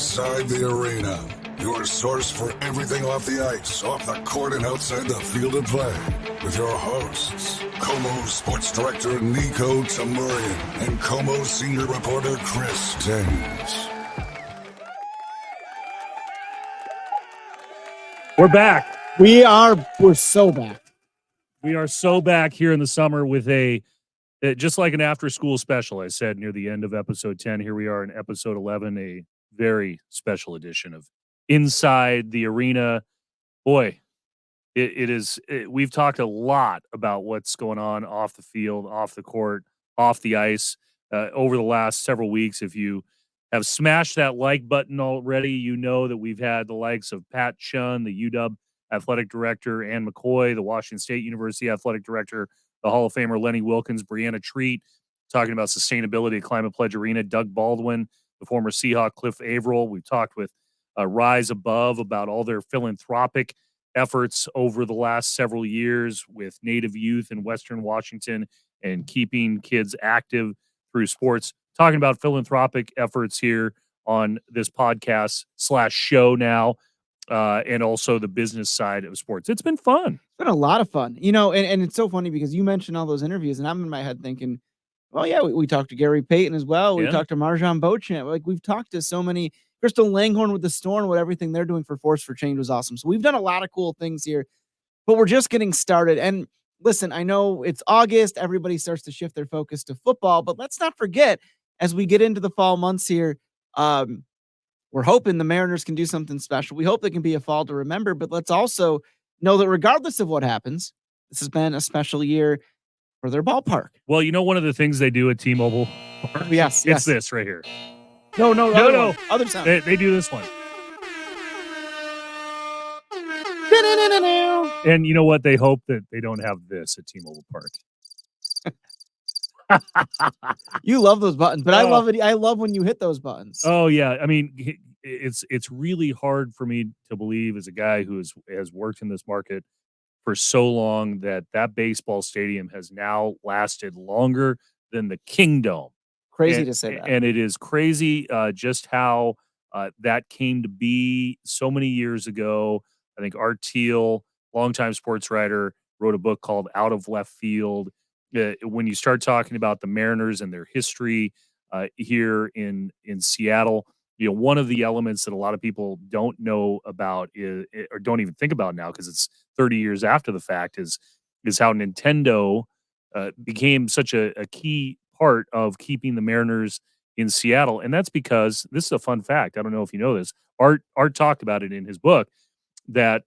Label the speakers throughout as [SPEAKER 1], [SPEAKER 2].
[SPEAKER 1] Inside the Arena, your source for everything off the ice, off the court, and outside the field of play. With your hosts, KOMO Sports Director Niko Tamurian and KOMO Senior Reporter Chris James.
[SPEAKER 2] We're back.
[SPEAKER 3] We're so back.
[SPEAKER 2] We are so back here in the summer with just like an after-school special. I said near the end of episode 10, here we are in episode 11, a very special edition of Inside the Arena. Boy, we've talked a lot about what's going on off the field, off the court, off the ice over the last several weeks. If you have smashed that like button already, you know that we've had the likes of Pat Shunn, the UW athletic director, Ann McCoy, the Washington State University athletic director, the Hall of Famer Lenny Wilkins, Brianna Treat, talking about sustainability at Climate Pledge Arena, Doug Baldwin, the former Seahawk Cliff Averill. We've talked with Rise Above about all their philanthropic efforts over the last several years with Native youth in Western Washington and keeping kids active through sports. Talking about philanthropic efforts here on this podcast / show now. And also the business side of sports. It's been fun.
[SPEAKER 3] It's been a lot of fun, and it's so funny because you mentioned all those interviews and I'm in my head thinking, well, yeah, we talked to Gary Payton as well. We talked to Marjan Beauchamp. Like we've talked to so many. Crystal Langhorne with the Storm, what everything they're doing for Force for Change was awesome. So we've done a lot of cool things here, but we're just getting started. And listen, I know it's August. Everybody starts to shift their focus to football, but let's not forget as we get into the fall months here, we're hoping the Mariners can do something special. We hope they can be a fall to remember, but let's also know that regardless of what happens, this has been a special year for their ballpark.
[SPEAKER 2] Well, one of the things they do at T-Mobile Park,
[SPEAKER 3] yes,
[SPEAKER 2] it's this right here.
[SPEAKER 3] No. Other sound.
[SPEAKER 2] They do this one. And you know what? They hope that they don't have this at T-Mobile Park.
[SPEAKER 3] You love those buttons, but I love it. I love when you hit those buttons.
[SPEAKER 2] Oh yeah, I mean, it's really hard for me to believe as a guy who has worked in this market for so long that baseball stadium has now lasted longer than the Kingdome.
[SPEAKER 3] Crazy to say that,
[SPEAKER 2] and it is crazy just how that came to be so many years ago. I think Art Thiel, longtime sports writer, wrote a book called Out of Left Field. When you start talking about the Mariners and their history here in Seattle, one of the elements that a lot of people don't know about or don't even think about now because it's 30 years after the fact is how Nintendo became such a key part of keeping the Mariners in Seattle. And that's because, this is a fun fact, I don't know if you know this, Art talked about it in his book, that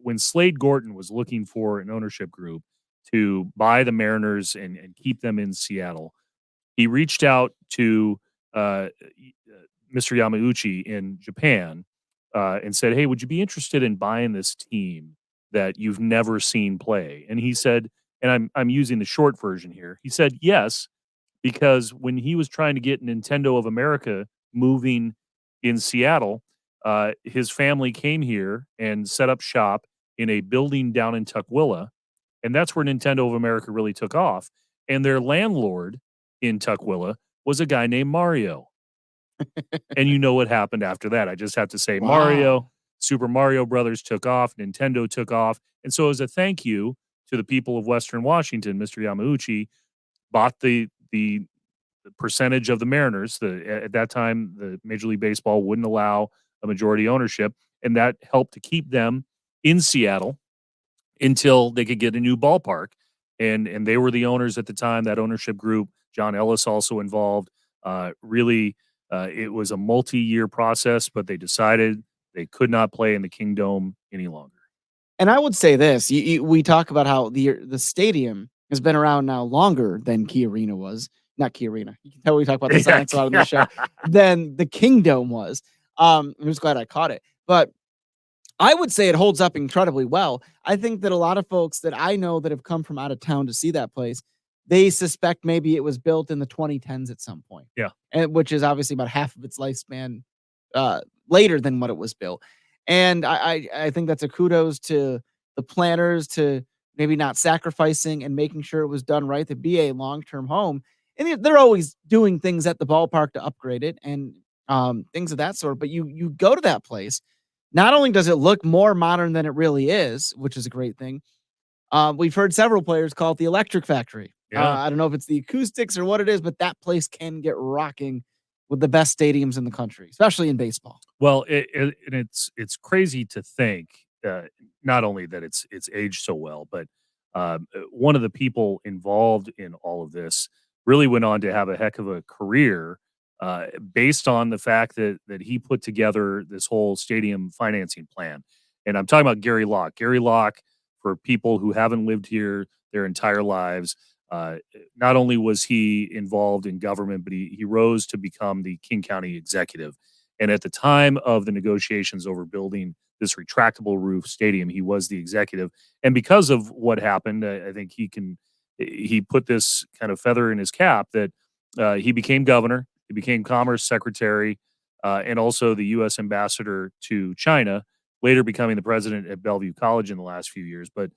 [SPEAKER 2] when Slade Gorton was looking for an ownership group to buy the Mariners and keep them in Seattle, he reached out to Mr. Yamauchi in Japan and said, hey, would you be interested in buying this team that you've never seen play? And he said, and I'm using the short version here, he said yes, because when he was trying to get Nintendo of America moving in Seattle, his family came here and set up shop in a building down in Tukwila. And that's where Nintendo of America really took off. And their landlord in Tukwila was a guy named Mario. And you know what happened after that. I just have to say, wow. Mario, Super Mario Brothers took off. Nintendo took off. And so as a thank you to the people of Western Washington, Mr. Yamauchi bought the percentage of the Mariners. At that time, the Major League Baseball wouldn't allow a majority ownership. And that helped to keep them in Seattle until they could get a new ballpark. And they were the owners at the time, that ownership group. John Ellis also involved. It was a multi-year process, but they decided they could not play in the Kingdome any longer.
[SPEAKER 3] And I would say this, we talk about how the stadium has been around now longer than Key Arena was. Not Key Arena. You can tell we talk about the science a lot on the show. Than the Kingdome was. I'm just glad I caught it. But I would say it holds up incredibly well. I think that a lot of folks that I know that have come from out of town to see that place, they suspect maybe it was built in the 2010s at some point.
[SPEAKER 2] Yeah.
[SPEAKER 3] And which is obviously about half of its lifespan later than what it was built. And I think that's a kudos to the planners to maybe not sacrificing and making sure it was done right to be a long-term home. And they're always doing things at the ballpark to upgrade it. And things of that sort. But you go to that place. Not only does it look more modern than it really is, which is a great thing. We've heard several players call it the Electric Factory.
[SPEAKER 2] Yeah.
[SPEAKER 3] I don't know if it's the acoustics or what it is, but that place can get rocking with the best stadiums in the country, especially in baseball.
[SPEAKER 2] Well, it's crazy to think not only that it's aged so well, but one of the people involved in all of this really went on to have a heck of a career based on the fact that he put together this whole stadium financing plan. And I'm talking about Gary Locke. Gary Locke, for people who haven't lived here their entire lives, not only was he involved in government, but he rose to become the King County executive. And at the time of the negotiations over building this retractable roof stadium, he was the executive. And because of what happened, I think he put this kind of feather in his cap that he became governor, he became commerce secretary, and also the U.S. ambassador to China, later becoming the president at Bellevue College in the last few years. But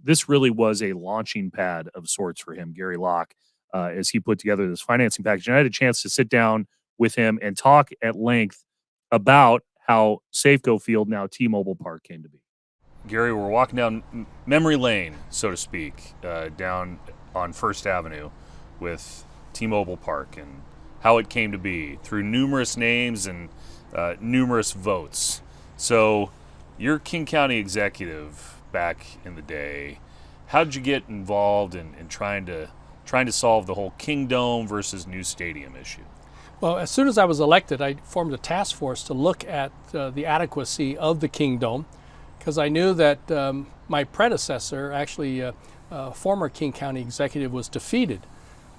[SPEAKER 2] this really was a launching pad of sorts for him, Gary Locke, as he put together this financing package. And I had a chance to sit down with him and talk at length about how Safeco Field, now T-Mobile Park, came to be. Gary, we're walking down memory lane, so to speak, down on First Avenue with T-Mobile Park and how it came to be through numerous names and numerous votes. So you're King County executive back in the day. How did you get involved in trying to solve the whole Kingdome versus new stadium issue?
[SPEAKER 4] Well, as soon as I was elected, I formed a task force to look at the adequacy of the Kingdome, because I knew that my predecessor, actually former King County executive, was defeated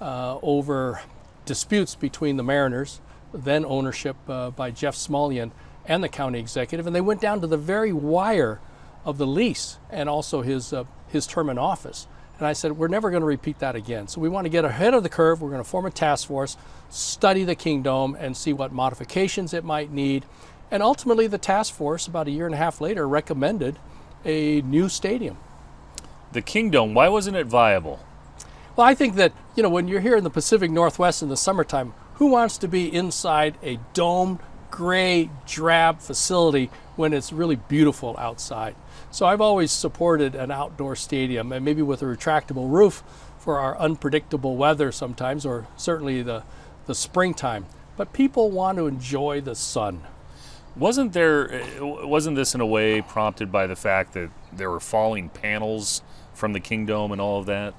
[SPEAKER 4] over disputes between the Mariners, then ownership by Jeff Smulyan, and the county executive, and they went down to the very wire of the lease and also his term in office. And I said, we're never going to repeat that again. So we want to get ahead of the curve. We're going to form a task force, study the Kingdome, and see what modifications it might need. And ultimately, the task force, about a year and a half later, recommended a new stadium.
[SPEAKER 2] The Kingdome, why wasn't it viable?
[SPEAKER 4] Well, I think that, when you're here in the Pacific Northwest in the summertime, who wants to be inside a domed, gray, drab facility when it's really beautiful outside? So I've always supported an outdoor stadium, and maybe with a retractable roof for our unpredictable weather sometimes, or certainly the springtime. But people want to enjoy the sun.
[SPEAKER 2] Wasn't this in a way prompted by the fact that there were falling panels from the Kingdome and all of that?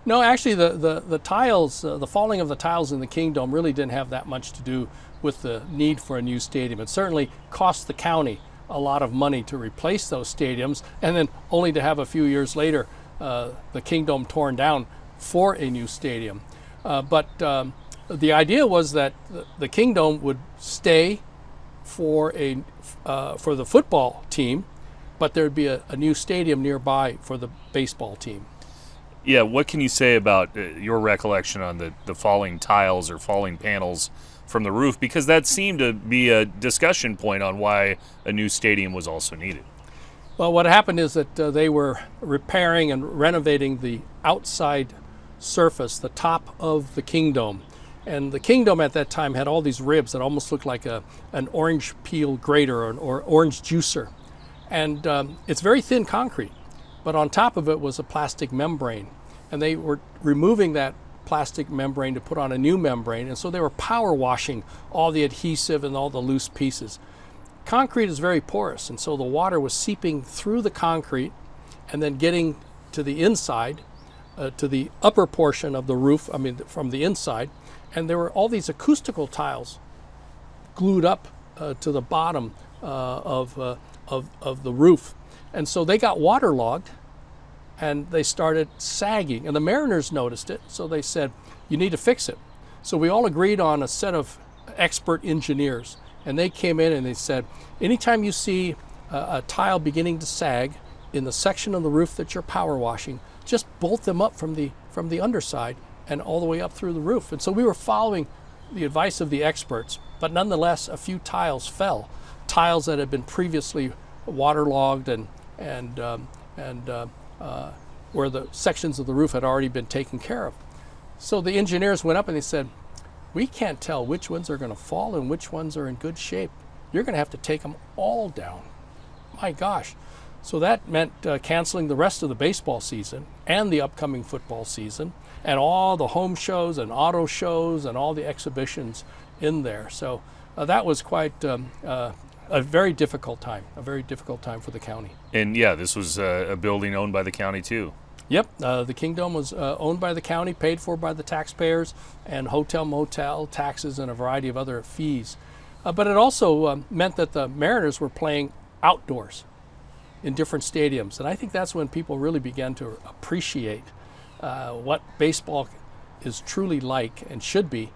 [SPEAKER 4] No, actually the tiles, the falling of the tiles in the Kingdome really didn't have that much to do with the need for a new stadium. It certainly cost the county a lot of money to replace those stadiums, and then only to have a few years later the Kingdome torn down for a new stadium. But the idea was that the Kingdome would stay for the football team, but there'd be a new stadium nearby for the baseball team.
[SPEAKER 2] Yeah, what can you say about your recollection on the falling tiles or falling panels from the roof? Because that seemed to be a discussion point on why a new stadium was also needed.
[SPEAKER 4] Well, what happened is that they were repairing and renovating the outside surface, the top of the Kingdome. And the Kingdome at that time had all these ribs that almost looked like an orange peel grater or orange juicer. And it's very thin concrete, but on top of it was a plastic membrane. And they were removing that plastic membrane to put on a new membrane, and so they were power washing all the adhesive and all the loose pieces. Concrete is very porous, and so the water was seeping through the concrete and then getting to the inside, to the upper portion of the roof, from the inside, and there were all these acoustical tiles glued up to the bottom of the roof. And so they got waterlogged, and they started sagging, and the Mariners noticed it, so they said, you need to fix it. So we all agreed on a set of expert engineers, and they came in and they said, anytime you see a tile beginning to sag in the section of the roof that you're power washing, just bolt them up from the underside and all the way up through the roof. And so we were following the advice of the experts, but nonetheless, a few tiles fell, tiles that had been previously waterlogged and where the sections of the roof had already been taken care of. So the engineers went up and they said, we can't tell which ones are going to fall and which ones are in good shape. You're going to have to take them all down. My gosh. So that meant canceling the rest of the baseball season and the upcoming football season and all the home shows and auto shows and all the exhibitions in there. So that was quite a very difficult time for the county.
[SPEAKER 2] And yeah, this was a building owned by the county too.
[SPEAKER 4] Yep, the Kingdome was owned by the county, paid for by the taxpayers, and hotel, motel, taxes, and a variety of other fees. But it also meant that the Mariners were playing outdoors in different stadiums. And I think that's when people really began to appreciate what baseball is truly like and should be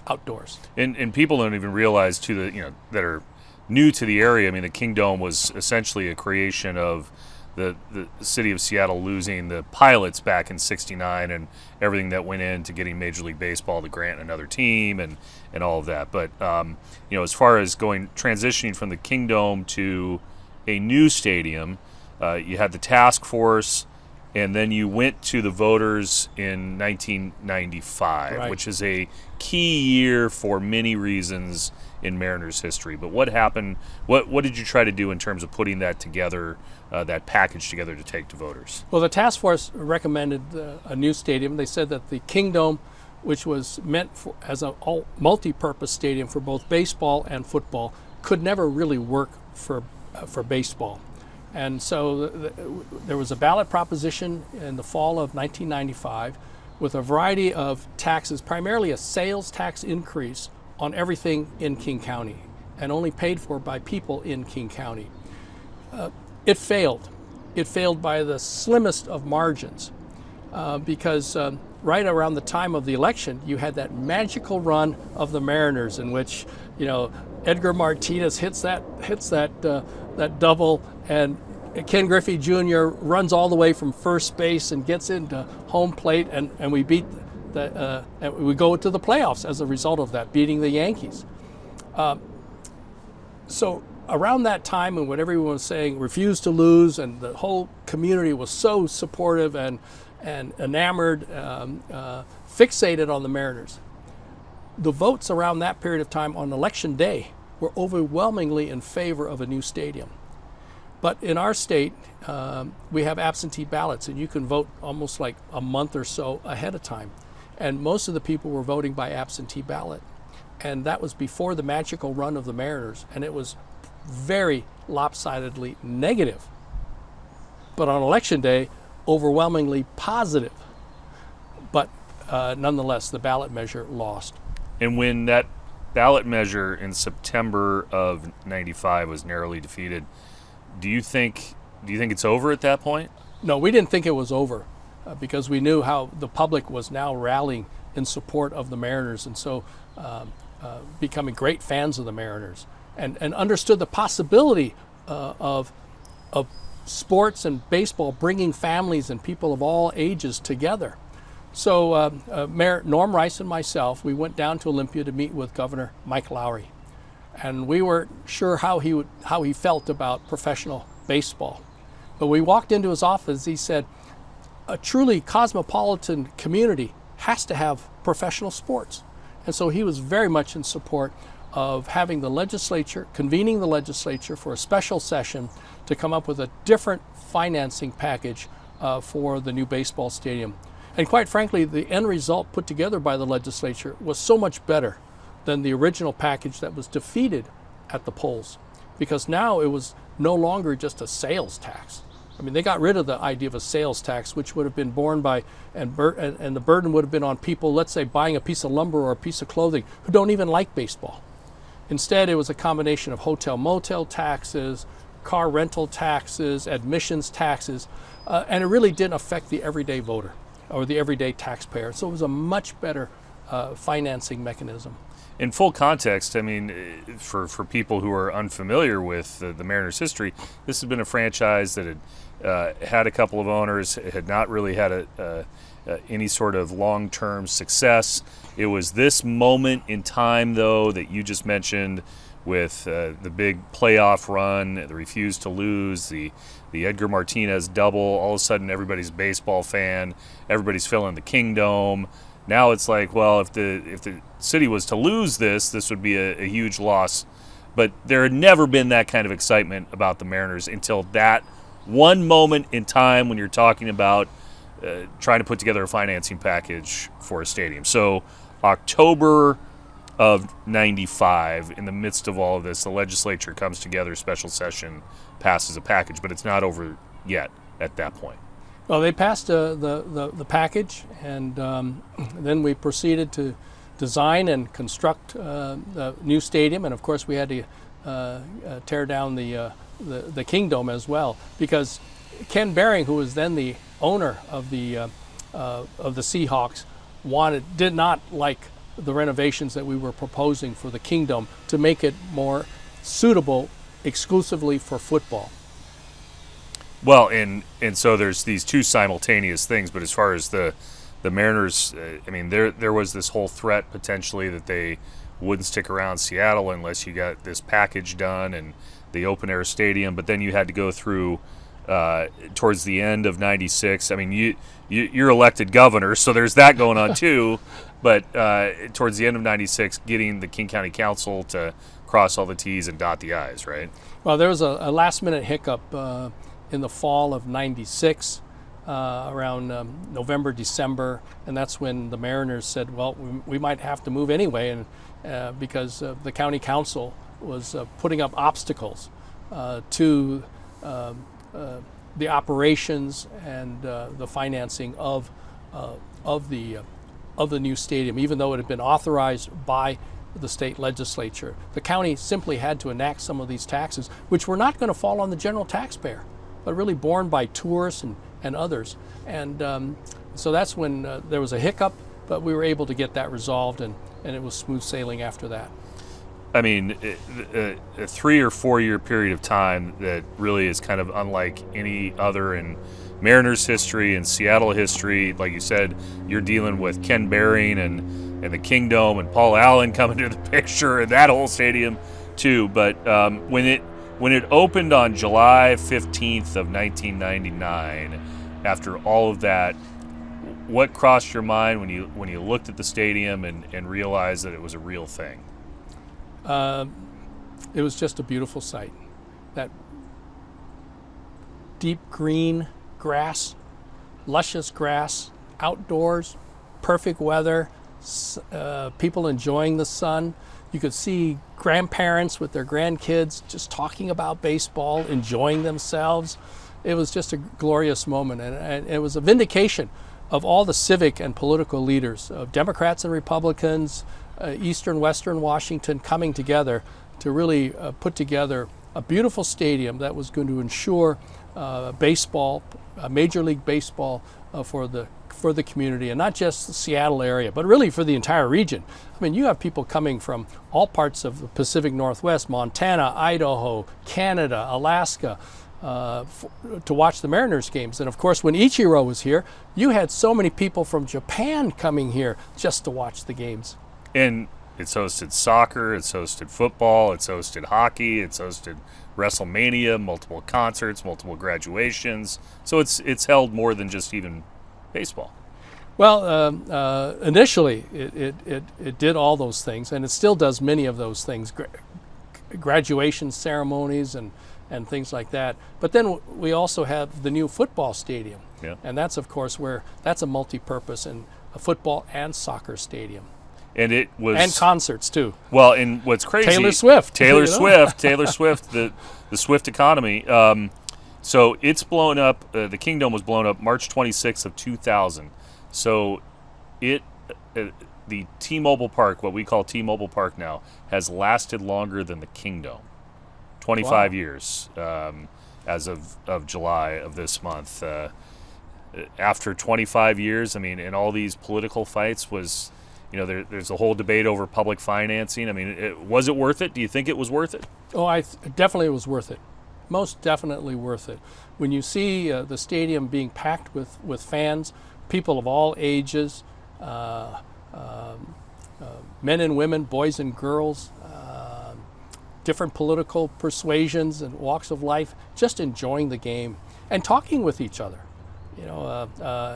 [SPEAKER 4] outdoors.
[SPEAKER 2] And people don't even realize too that, that are new to the area. I mean, the Kingdome was essentially a creation of the city of Seattle losing the pilots back in '69 and everything that went into getting Major League Baseball to grant another team and all of that. But as far as transitioning from the Kingdome to a new stadium, you had the task force, and then you went to the voters in 1995,
[SPEAKER 4] right,
[SPEAKER 2] which is a key year for many reasons in Mariners history. But what happened? What did you try to do in terms of putting that together, that package together to take to voters?
[SPEAKER 4] Well, the task force recommended a new stadium. They said that the Kingdome, which was meant as a multi-purpose stadium for both baseball and football, could never really work for baseball. And so there was a ballot proposition in the fall of 1995 with a variety of taxes, primarily a sales tax increase on everything in King County and only paid for by people in King County. It failed. It failed by the slimmest of margins because right around the time of the election, you had that magical run of the Mariners in which, Edgar Martinez hits that double, and Ken Griffey Jr. runs all the way from first base and gets into home plate, and we beat and we go to the playoffs as a result of that, beating the Yankees. So around that time, and what everyone was saying, refuse to lose, and the whole community was so supportive and enamored, fixated on the Mariners. The votes around that period of time on election day were overwhelmingly in favor of a new stadium. But in our state, we have absentee ballots, and you can vote almost like a month or so ahead of time. And most of the people were voting by absentee ballot. And that was before the magical run of the Mariners, and it was very lopsidedly negative. But on election day, overwhelmingly positive. But nonetheless, the ballot measure lost.
[SPEAKER 2] And when that ballot measure in September of '95 was narrowly defeated, do you think it's over at that point?
[SPEAKER 4] No, we didn't think it was over because we knew how the public was now rallying in support of the Mariners, and so becoming great fans of the Mariners, and understood the possibility of sports and baseball bringing families and people of all ages together. So Mayor Norm Rice and myself, we went down to Olympia to meet with Governor Mike Lowry, and we weren't sure how he felt about professional baseball. But we walked into his office. He said, a truly cosmopolitan community has to have professional sports. And so he was very much in support of having the legislature, convening the legislature for a special session to come up with a different financing package for the new baseball stadium. And quite frankly, the end result put together by the legislature was so much better than the original package that was defeated at the polls, because now it was no longer just a sales tax. I mean, they got rid of the idea of a sales tax, which would have been borne by, and the burden would have been on people, let's say, buying a piece of lumber or a piece of clothing who don't even like baseball. Instead, it was a combination of hotel motel taxes, car rental taxes, admissions taxes, and it really didn't affect the everyday voter or the everyday taxpayer. So it was a much better financing mechanism.
[SPEAKER 2] In full context, I mean, for people who are unfamiliar with the Mariners' history, this has been a franchise that had had a couple of owners, had not really had any sort of long-term success. It was this moment in time, though, that you just mentioned with the big playoff run, the refuse to lose, the Edgar Martinez double. All of a sudden, everybody's a baseball fan. Everybody's filling the Kingdome. Now it's like, well, if the city was to lose this would be a huge loss. But there had never been that kind of excitement about the Mariners until that one moment in time when you're talking about trying to put together a financing package for a stadium. So October of 95, in the midst of all of this, the legislature comes together, special session, passes a package, but it's not over yet at that point.
[SPEAKER 4] Well, they passed the package, and then we proceeded to design and construct the new stadium, and of course we had to tear down the Kingdom as well, because Ken Behring, who was then the owner of the Seahawks, did not like the renovations that we were proposing for the Kingdom to make it more suitable exclusively for football.
[SPEAKER 2] Well, and so there's these two simultaneous things, but as far as the Mariners, I mean, there was this whole threat potentially that they wouldn't stick around Seattle unless you got this package done and the open air stadium, but then you had to go through towards the end of 96. I mean, you're elected governor, so there's that going on too. But towards the end of 96, getting the King County Council to cross all the T's and dot the I's, right?
[SPEAKER 4] Well, there was a last-minute hiccup in the fall of 96, around November, December, and that's when the Mariners said, well, we might have to move anyway, and because the county council was putting up obstacles to the operations and the financing of the new stadium, even though it had been authorized by the state legislature. The county simply had to enact some of these taxes, which were not going to fall on the general taxpayer, but really borne by tourists and others. And so that's when there was a hiccup, but we were able to get that resolved, and it was smooth sailing after that.
[SPEAKER 2] I mean, a 3 or 4 year period of time that really is kind of unlike any other in Mariners history and Seattle history. Like you said, you're dealing with Ken Behring and the Kingdom and Paul Allen coming into the picture and that whole stadium too. But when it opened on July 15th of 1999, after all of that, what crossed your mind when you looked at the stadium and realized that it was a real thing?
[SPEAKER 4] It was just a beautiful sight. That deep green grass, luscious grass, outdoors, perfect weather, people enjoying the sun. You could see grandparents with their grandkids just talking about baseball, enjoying themselves. It was just a glorious moment, and it was a vindication of all the civic and political leaders, of Democrats and Republicans, Eastern, Western Washington, coming together to really put together a beautiful stadium that was going to ensure baseball, Major League Baseball for the community, and not just the Seattle area, but really for the entire region. I mean, you have people coming from all parts of the Pacific Northwest, Montana, Idaho, Canada, Alaska, to watch the Mariners games. And of course, when Ichiro was here, you had so many people from Japan coming here just to watch the games. And
[SPEAKER 2] it's hosted soccer, it's hosted football, it's hosted hockey, it's hosted WrestleMania, multiple concerts, multiple graduations. So it's held more than just even baseball.
[SPEAKER 4] Well, initially it did all those things, and it still does many of those things, graduation ceremonies and things like that. But then we also have the new football stadium,
[SPEAKER 2] yeah.
[SPEAKER 4] And that's of course where that's a multi-purpose and a football and soccer stadium.
[SPEAKER 2] And it was,
[SPEAKER 4] and concerts too.
[SPEAKER 2] Well, and what's crazy,
[SPEAKER 4] Taylor Swift,
[SPEAKER 2] the Swift economy. So it's blown up. The Kingdom was blown up March 26th of 2000. So the T-Mobile Park, what we call T-Mobile Park now, has lasted longer than the Kingdom. 25 years as of July of this month. After 25 years, I mean, and all these political fights was. You know, there's a whole debate over public financing. I mean, was it worth it? Do you think it was worth it?
[SPEAKER 4] Oh, definitely it was worth it. Most definitely worth it. When you see the stadium being packed with fans, people of all ages, men and women, boys and girls, different political persuasions and walks of life, just enjoying the game and talking with each other. You know,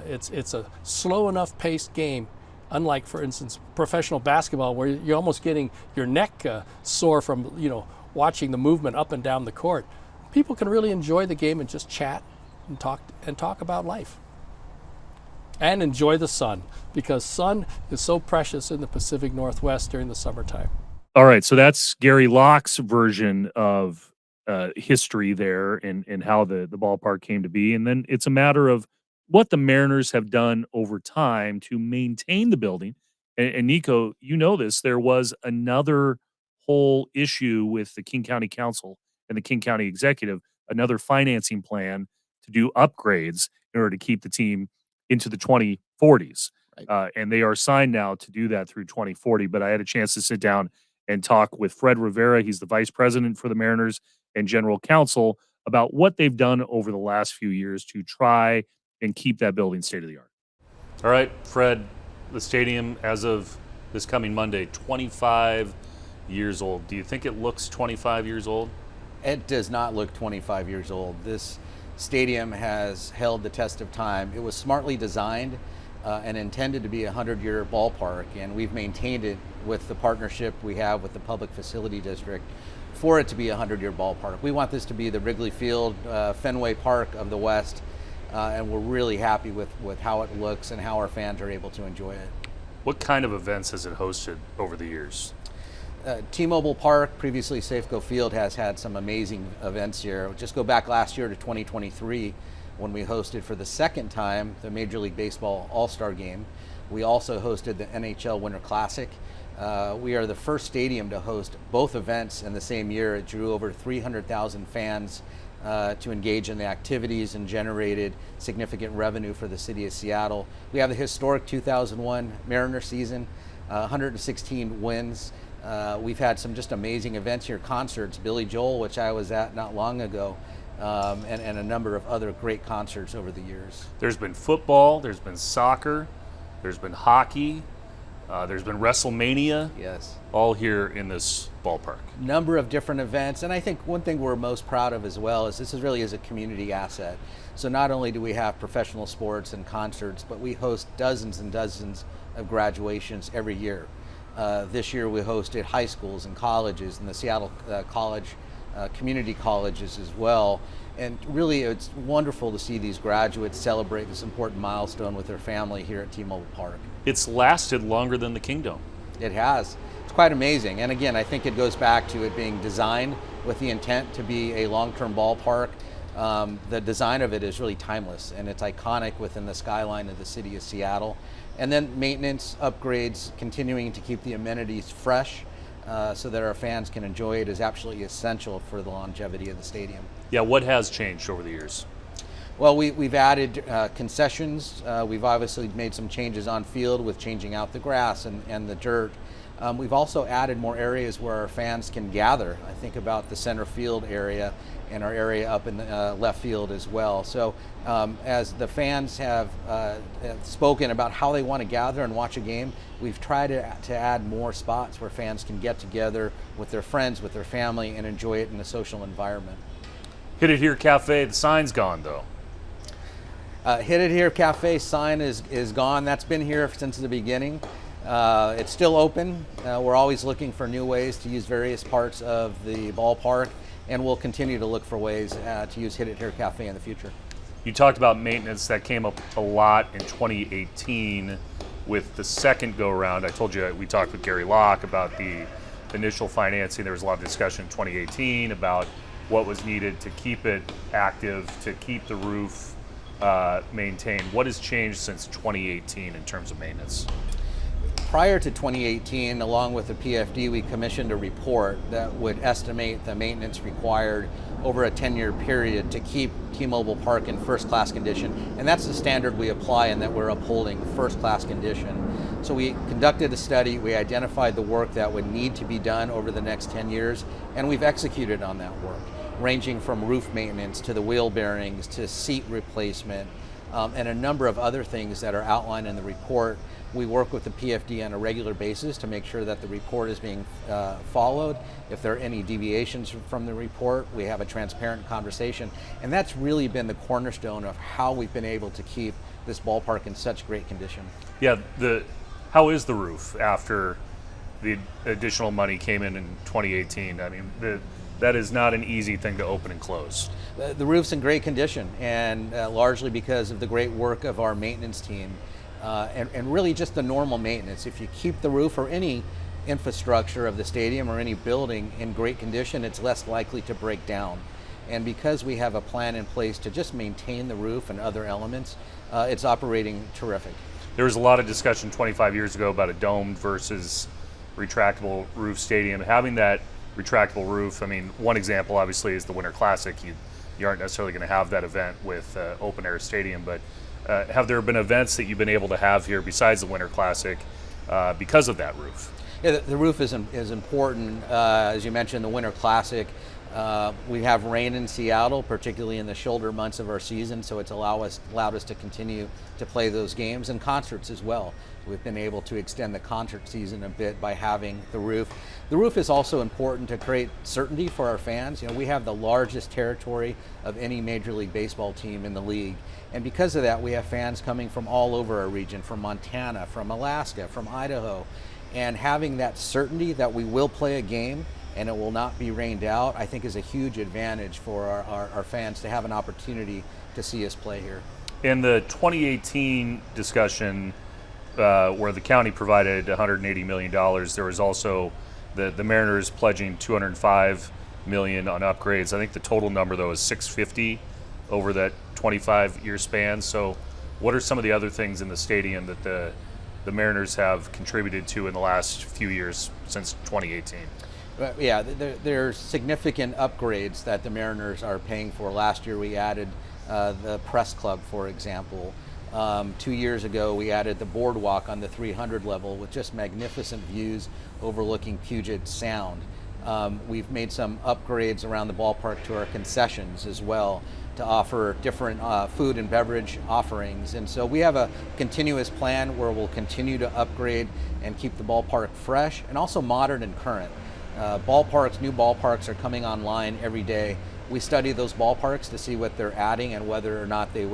[SPEAKER 4] it's a slow enough paced game. unlike, for instance, professional basketball, where you're almost getting your neck sore from watching the movement up and down the court. People can really enjoy the game and just chat and talk about life. And enjoy the sun, because sun is so precious in the Pacific Northwest during the summertime.
[SPEAKER 2] All right, so that's Gary Locke's version of history there and how the ballpark came to be. And then it's a matter of what the Mariners have done over time to maintain the building. And Niko, you know this, there was another whole issue with the King County Council and the King County Executive, another financing plan to do upgrades in order to keep the team into the 2040s. Right. And they are signed now to do that through 2040. But I had a chance to sit down and talk with Fred Rivera. He's the vice president for the Mariners and general counsel about what they've done over the last few years to try and keep that building state of the art.
[SPEAKER 5] All right, Fred, the stadium as of this coming Monday, 25 years old. Do you think it looks 25 years old?
[SPEAKER 6] It does not look 25 years old. This stadium has held the test of time. It was smartly designed and intended to be a 100-year ballpark, and we've maintained it with the partnership we have with the Public Facility District for it to be a 100-year ballpark. We want this to be the Wrigley Field, Fenway Park of the West, and we're really happy with how it looks and how our fans are able to enjoy it.
[SPEAKER 5] What kind of events has it hosted over the years?
[SPEAKER 6] T-Mobile Park, previously Safeco Field, has had some amazing events here. Just go back last year to 2023 when we hosted for the second time the Major League Baseball All-Star Game. We also hosted the NHL Winter Classic. We are the first stadium to host both events in the same year. It drew over 300,000 fans to engage in the activities and generated significant revenue for the city of Seattle. We have the historic 2001 Mariner season, 116 wins. We've had some just amazing events here, concerts, Billy Joel, which I was at not long ago, and a number of other great concerts over the years.
[SPEAKER 5] There's been football, there's been soccer, there's been hockey, there's been WrestleMania.
[SPEAKER 6] Yes.
[SPEAKER 5] All here in this ballpark.
[SPEAKER 6] Number of different events, and I think one thing we're most proud of as well is this is really a community asset. So not only do we have professional sports and concerts, but we host dozens and dozens of graduations every year. This year we hosted high schools and colleges and the Seattle community colleges as well. And really it's wonderful to see these graduates celebrate this important milestone with their family here at T-Mobile Park. It's
[SPEAKER 5] lasted longer than the Kingdom.
[SPEAKER 6] It has. It's quite amazing. And again, I think it goes back to it being designed with the intent to be a long-term ballpark. The design of it is really timeless, and it's iconic within the skyline of the city of Seattle. And then maintenance, upgrades, continuing to keep the amenities fresh so that our fans can enjoy it is absolutely essential for the longevity of the stadium.
[SPEAKER 5] Yeah, what has changed over the years?
[SPEAKER 6] Well, we've added concessions. We've obviously made some changes on field with changing out the grass and the dirt. We've also added more areas where our fans can gather. I think about the center field area and our area up in the left field as well. So as the fans have spoken about how they want to gather and watch a game, we've tried to add more spots where fans can get together with their friends, with their family, and enjoy it in a social environment.
[SPEAKER 5] Hit It Here Cafe, the sign's gone though.
[SPEAKER 6] Hit It Here Cafe sign is gone. That's been here since the beginning. It's still open. We're always looking for new ways to use various parts of the ballpark, and we'll continue to look for ways to use Hit It Here Cafe in the future.
[SPEAKER 5] You talked about maintenance. That came up a lot in 2018 with the second go-around. I told you we talked with Gary Locke about the initial financing. There was a lot of discussion in 2018 about what was needed to keep it active, to keep the roof maintained. What has changed since 2018 in terms of maintenance?
[SPEAKER 6] Prior to 2018, along with the PFD, we commissioned a report that would estimate the maintenance required over a 10-year period to keep T-Mobile Park in first-class condition. And that's the standard we apply and that we're upholding, first-class condition. So we conducted a study, we identified the work that would need to be done over the next 10 years, and we've executed on that work, ranging from roof maintenance to the wheel bearings to seat replacement, and a number of other things that are outlined in the report. We work with the PFD on a regular basis to make sure that the report is being followed. If there are any deviations from the report, we have a transparent conversation. And that's really been the cornerstone of how we've been able to keep this ballpark in such great condition.
[SPEAKER 5] Yeah, the How is the roof after the additional money came in 2018? I mean, that is not an easy thing to open and close.
[SPEAKER 6] The roof's in great condition, and largely because of the great work of our maintenance team, and really just the normal maintenance. If you keep the roof or any infrastructure of the stadium or any building in great condition, it's less likely to break down. And because we have a plan in place to just maintain the roof and other elements, it's operating terrific.
[SPEAKER 5] There was a lot of discussion 25 years ago about a domed versus retractable roof stadium. Having that retractable roof, I mean, one example obviously is the Winter Classic. You aren't necessarily going to have that event with open air stadium, but have there been events that you've been able to have here besides the Winter Classic because of that roof?
[SPEAKER 6] Yeah, the roof is important. As you mentioned, the Winter Classic. We have rain in Seattle, particularly in the shoulder months of our season, so it's allowed us to continue to play those games, and concerts as well. We've been able to extend the concert season a bit by having the roof. The roof is also important to create certainty for our fans. You know, we have the largest territory of any Major League Baseball team in the league, and because of that, we have fans coming from all over our region, from Montana, from Alaska, from Idaho, and having that certainty that we will play a game and it will not be rained out, I think is a huge advantage for our fans to have an opportunity to see us play here.
[SPEAKER 5] In the 2018 discussion, where the county provided $180 million, there was also the Mariners pledging $205 million on upgrades. I think the total number, though, is $650 over that 25-year span. So what are some of the other things in the stadium that the Mariners have contributed to in the last few years since 2018?
[SPEAKER 6] Yeah, there's significant upgrades that the Mariners are paying for. Last year we added the press club, for example. 2 years ago we added the boardwalk on the 300 level with just magnificent views overlooking Puget Sound. We've made some upgrades around the ballpark to our concessions as well to offer different food and beverage offerings. And so we have a continuous plan where we'll continue to upgrade and keep the ballpark fresh and also modern and current. New ballparks are coming online every day. We study those ballparks to see what they're adding and whether or not they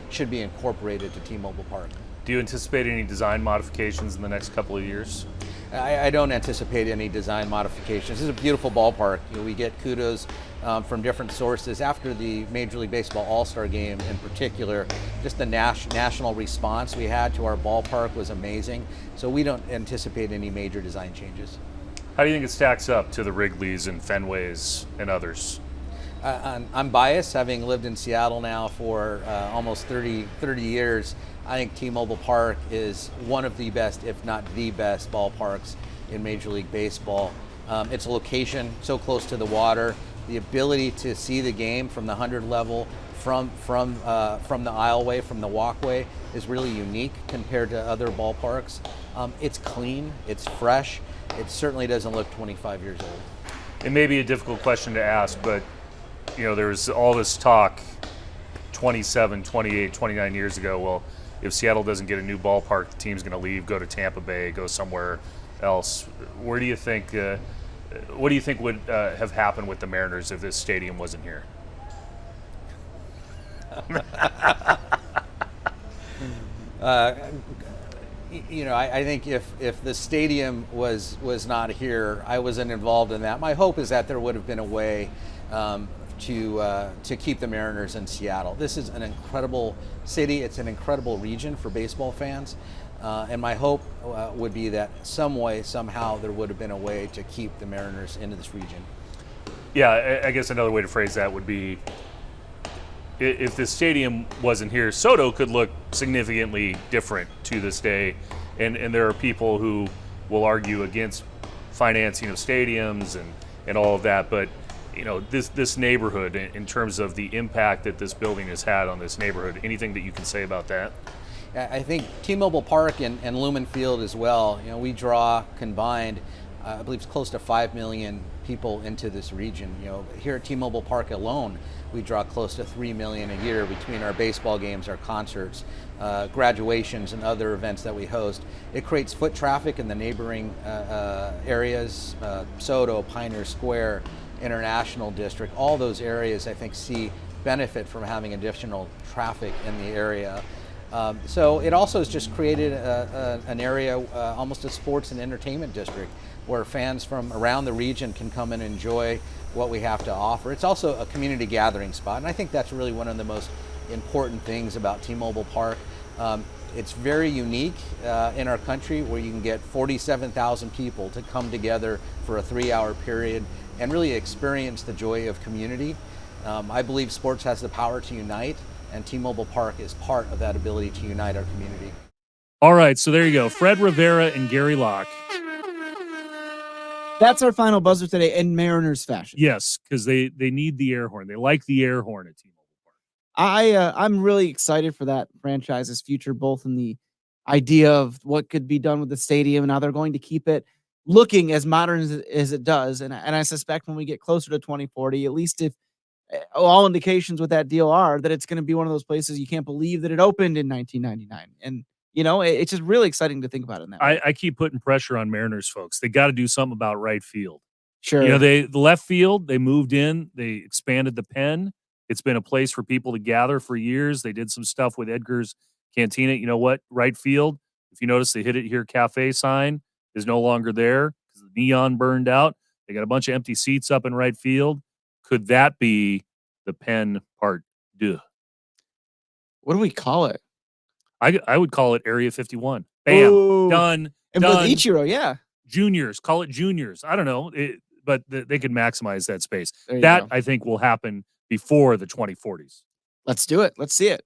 [SPEAKER 6] should be incorporated to T-Mobile Park.
[SPEAKER 5] Do you anticipate any design modifications in the next couple of years?
[SPEAKER 6] I don't anticipate any design modifications. This is a beautiful ballpark. You know, we get kudos from different sources. After the Major League Baseball All-Star Game in particular, just the national response we had to our ballpark was amazing. So we don't anticipate any major design changes.
[SPEAKER 5] How do you think it stacks up to the Wrigley's and Fenways and others?
[SPEAKER 6] I'm biased, having lived in Seattle now for almost 30 years. I think T-Mobile Park is one of the best, if not the best, ballparks in Major League Baseball. Its location, so close to the water, the ability to see the game from the 100 level, from the aisleway, from the walkway, is really unique compared to other ballparks. It's clean, it's fresh. It certainly doesn't look 25 years old.
[SPEAKER 5] It may be a difficult question to ask, but you know, there was all this talk 27, 28, 29 years ago. Well, if Seattle doesn't get a new ballpark, the team's going to leave, go to Tampa Bay, go somewhere else. What do you think would have happened with the Mariners if this stadium wasn't here?
[SPEAKER 6] You know, I think if the stadium was not here, I wasn't involved in that. My hope is that there would have been a way to keep the Mariners in Seattle. This is an incredible city. It's an incredible region for baseball fans. And my hope would be that some way, somehow, there would have been a way to keep the Mariners into this region.
[SPEAKER 5] Yeah, I guess another way to phrase that would be, if the stadium wasn't here, Soto could look significantly different to this day. And there are people who will argue against financing of stadiums and all of that. But you know, this neighborhood, in terms of the impact that this building has had on this neighborhood, anything that you can say about that?
[SPEAKER 6] I think T-Mobile Park and Lumen Field as well, you know, we draw combined, I believe it's close to 5 million people into this region. You know, here at T-Mobile Park alone, we draw close to 3 million a year between our baseball games, our concerts, graduations, and other events that we host. It creates foot traffic in the neighboring areas, Soto, Pioneer Square, International District. All those areas, I think, see benefit from having additional traffic in the area. So it also has just created an area, almost a sports and entertainment district, where fans from around the region can come and enjoy what we have to offer. It's also a community gathering spot, and I think that's really one of the most important things about T-Mobile Park. It's very unique in our country, where you can get 47,000 people to come together for a 3-hour period and really experience the joy of community. I believe sports has the power to unite, and T-Mobile Park is part of that ability to unite our community.
[SPEAKER 2] All right, so there you go. Fred Rivera and Gary Locke.
[SPEAKER 3] That's our final buzzer today in Mariners fashion.
[SPEAKER 2] Yes, because they need the air horn. They like the air horn at T-Mobile Park.
[SPEAKER 3] I'm really excited for that franchise's future, both in the idea of what could be done with the stadium and how they're going to keep it looking as modern as it does. And I suspect when we get closer to 2040, at least if all indications with that deal are that it's going to be one of those places you can't believe that it opened in 1999. And it's just really exciting to think about it in that way.
[SPEAKER 2] I keep putting pressure on Mariners folks. They got to do something about right field.
[SPEAKER 3] Sure.
[SPEAKER 2] The left field, they moved in, they expanded the pen. It's been a place for people to gather for years. They did some stuff with Edgar's Cantina. You know what? Right field, if you notice, the Hit It Here Cafe sign is no longer there because the neon burned out. They got a bunch of empty seats up in right field. Could that be the pen part deux?
[SPEAKER 3] What do we call it?
[SPEAKER 2] I would call it Area 51. Bam.
[SPEAKER 3] Ooh.
[SPEAKER 2] Done.
[SPEAKER 3] And
[SPEAKER 2] done.
[SPEAKER 3] with Ichiro, yeah.
[SPEAKER 2] Juniors. Call it juniors. I don't know. But they could maximize that space.
[SPEAKER 3] Go.
[SPEAKER 2] I think, will happen before the 2040s.
[SPEAKER 3] Let's do it. Let's see it.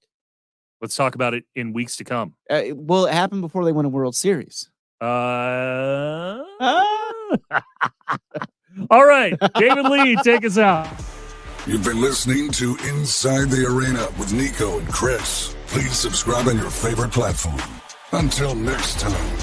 [SPEAKER 2] Let's talk about it in weeks to come.
[SPEAKER 3] Will it happen before they win a World Series?
[SPEAKER 2] All right. David Lee, take us out.
[SPEAKER 1] You've been listening to Inside the Arena with Niko and Chris. Please subscribe on your favorite platform. Until next time.